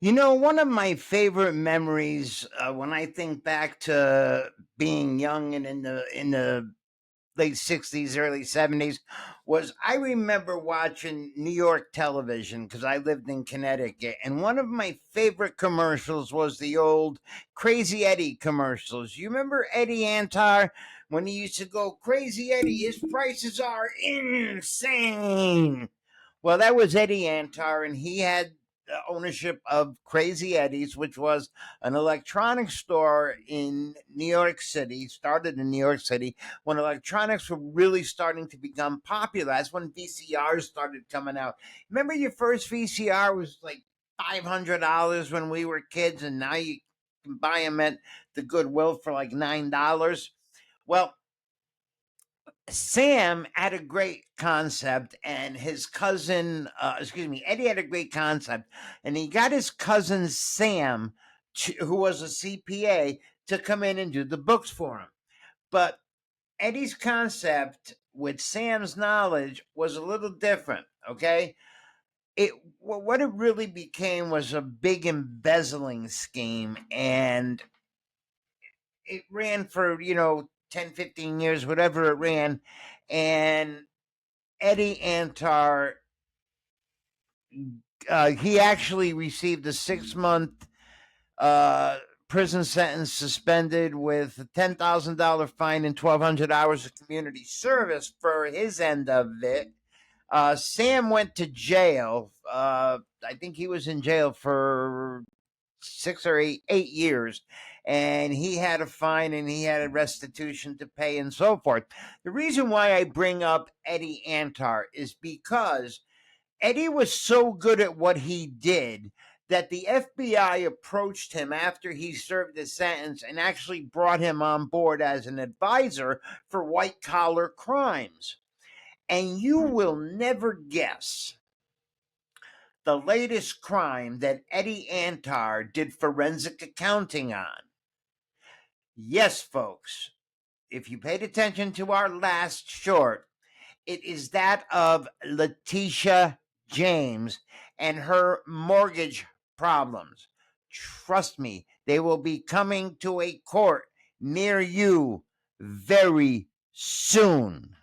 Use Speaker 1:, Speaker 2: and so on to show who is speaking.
Speaker 1: One of my favorite memories when I think back to being young and in the late 60s, early 70s was I remember watching New York television because I lived in Connecticut. And one of my favorite commercials was the old Crazy Eddie commercials. You remember Eddie Antar when he used to go, Crazy Eddie, his prices are insane. Well, that was Eddie Antar, and he had ownership of Crazy Eddie's, which was an electronics store in New York City, started in New York City when electronics were really starting to become popular. That's when VCRs started coming out. Remember your first VCR was like $500 when we were kids, and now you can buy them at the Goodwill for like $9. Well, Sam had a great concept, and his cousin, Eddie had a great concept, and he got his cousin Sam, who was a CPA, to come in and do the books for him. But Eddie's concept, with Sam's knowledge, was a little different. Okay, what it really became was a big embezzling scheme, and it ran for 10, 15 years, whatever it ran, and Eddie Antar, he actually received a 6 month prison sentence, suspended with a $10,000 fine and 1,200 hours of community service for his end of it. Sam went to jail. I think he was in jail for 6 or 8 years, and he had a fine and he had a restitution to pay and so forth. The reason why I bring up Eddie Antar is because Eddie was so good at what he did that the FBI approached him after he served his sentence and actually brought him on board as an advisor for white collar crimes. And you will never guess the latest crime that Eddie Antar did forensic accounting on. Yes, folks, if you paid attention to our last short, it is that of Letitia James and her mortgage problems. Trust me, they will be coming to a court near you very soon.